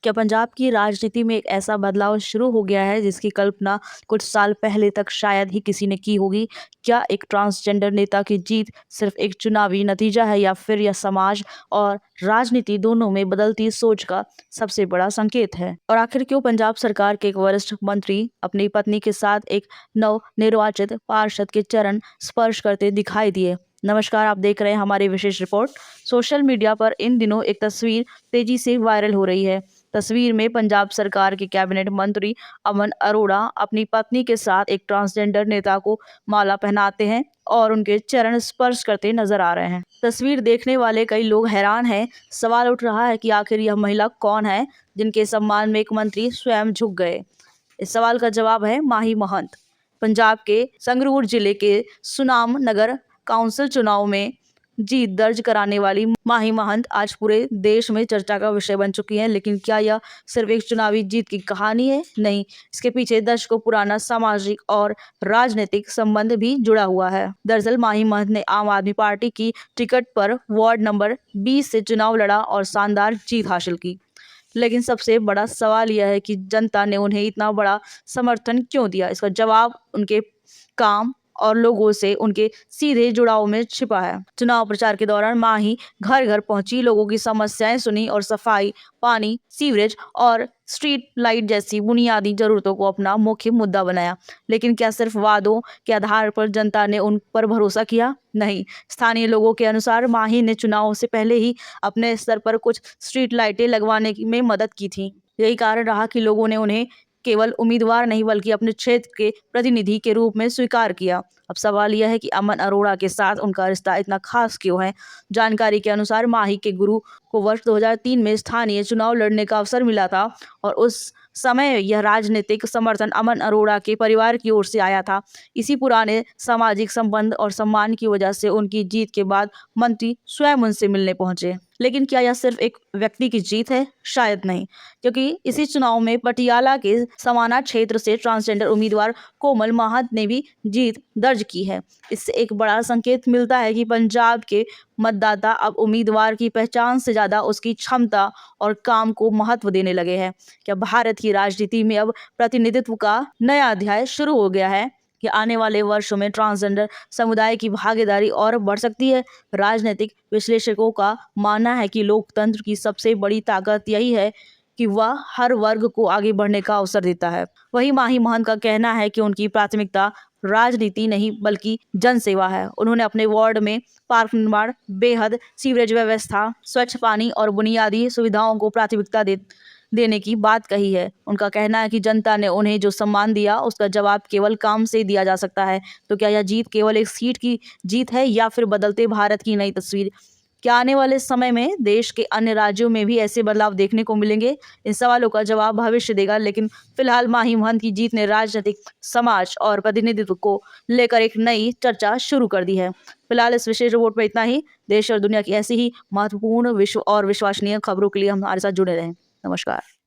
क्या पंजाब की राजनीति में एक ऐसा बदलाव शुरू हो गया है जिसकी कल्पना कुछ साल पहले तक शायद ही किसी ने की होगी? क्या एक ट्रांसजेंडर नेता की जीत सिर्फ एक चुनावी नतीजा है या फिर यह समाज और राजनीति दोनों में बदलती सोच का सबसे बड़ा संकेत है? और आखिर क्यों पंजाब सरकार के एक वरिष्ठ मंत्री अपनी पत्नी के साथ एक नवनिर्वाचित पार्षद के चरण स्पर्श करते दिखाई दिए? नमस्कार, आप देख रहे हैं हमारी विशेष रिपोर्ट। सोशल मीडिया पर इन दिनों एक तस्वीर तेजी से वायरल हो रही है। तस्वीर में पंजाब सरकार के कैबिनेट मंत्री अमन अरोड़ा अपनी पत्नी के साथ एक ट्रांसजेंडर नेता को माला पहनाते हैं और उनके चरण स्पर्श करते नजर आ रहे हैं। तस्वीर देखने वाले कई लोग हैरान हैं। सवाल उठ रहा है कि आखिर यह महिला कौन है जिनके सम्मान में एक मंत्री स्वयं झुक गए। इस सवाल का जवाब है माही महंत। पंजाब के संगरूर जिले के सुनाम नगर काउंसिल चुनाव में जीत दर्ज कराने वाली माही महंत आज पूरे देश में चर्चा का विषय बन चुकी हैं। लेकिन क्या यह सिर्फ एक चुनावी जीत की कहानी है? नहीं, इसके पीछे दशकों पुराना सामाजिक और राजनीतिक संबंध भी जुड़ा हुआ है। दरअसल माही महंत ने आम आदमी पार्टी की टिकट पर वार्ड नंबर 20 से चुनाव लड़ा और शानदार जीत हासिल की। लेकिन सबसे बड़ा सवाल यह है कि जनता ने उन्हें इतना बड़ा समर्थन क्यों दिया? इसका जवाब उनके काम और लोगों से उनके सीधे जुड़ाव में छिपा है। चुनाव प्रचार के दौरान माही घर घर पहुंची, लोगों की समस्याएं सुनी और सफाई, पानी, सीवरेज और स्ट्रीट लाइट जैसी बुनियादी जरूरतों को अपना मुख्य मुद्दा बनाया। लेकिन क्या सिर्फ वादों के आधार पर जनता ने उन पर भरोसा किया? नहीं। स्थानीय लोगों के अनुसार माही ने चुनाव से पहले ही अपने स्तर पर कुछ स्ट्रीट लाइटें लगवाने में मदद की थी। यही कारण रहा कि लोगों ने उन्हें केवल उम्मीदवार नहीं बल्कि अपने क्षेत्र के प्रतिनिधि के रूप में स्वीकार किया। अब सवाल यह है कि अमन अरोड़ा के साथ उनका रिश्ता इतना खास क्यों है? जानकारी के अनुसार माही के गुरु को वर्ष 2003 में स्थानीय चुनाव लड़ने का अवसर मिला था और उस समय यह राजनीतिक समर्थन अमन अरोड़ा के परिवार की ओर से आया था। इसी पुराने सामाजिक संबंध और सम्मान की वजह से उनकी जीत के बाद मंत्री स्वयं उनसे मिलने पहुंचे। लेकिन क्या यह सिर्फ एक व्यक्ति की जीत है? शायद नहीं, क्योंकि इसी चुनाव में पटियाला के समाना क्षेत्र से ट्रांसजेंडर उम्मीदवार कोमल महंत ने भी जीत दर्ज की है। इससे एक बड़ा संकेत मिलता है कि पंजाब के मतदाता अब उम्मीदवार की पहचान से ज्यादा उसकी क्षमता और काम को महत्व देने लगे हैं। क्या भारत की राजनीति में अब प्रतिनिधित्व का नया अध्याय शुरू हो गया है? कि आने वाले वर्षों में ट्रांसजेंडर समुदाय की भागीदारी और बढ़ सकती है? राजनीतिक विश्लेषकों का मानना है कि लोकतंत्र की सबसे बड़ी ताकत यही है कि वह हर वर्ग को आगे बढ़ने का अवसर देता है। वहीं माही महंत का कहना है कि उनकी प्राथमिकता राजनीति नहीं बल्कि जनसेवा है। उन्होंने अपने वार्ड में पार्क निर्माण, बेहद सीवरेज व्यवस्था, स्वच्छ पानी और बुनियादी सुविधाओं को प्राथमिकता देने की बात कही है। उनका कहना है कि जनता ने उन्हें जो सम्मान दिया उसका जवाब केवल काम से दिया जा सकता है। तो क्या यह जीत केवल एक सीट की जीत है या फिर बदलते भारत की नई तस्वीर? क्या आने वाले समय में देश के अन्य राज्यों में भी ऐसे बदलाव देखने को मिलेंगे? इन सवालों का जवाब भविष्य देगा। लेकिन फिलहाल माही महंत की जीत ने राजनीतिक, समाज और प्रतिनिधित्व को लेकर एक नई चर्चा शुरू कर दी है। फिलहाल इस विशेष रिपोर्ट पर इतना ही। देश और दुनिया की ऐसी ही महत्वपूर्ण विश्व और विश्वसनीय खबरों के लिए हमारे साथ जुड़े रहें। नमस्कार।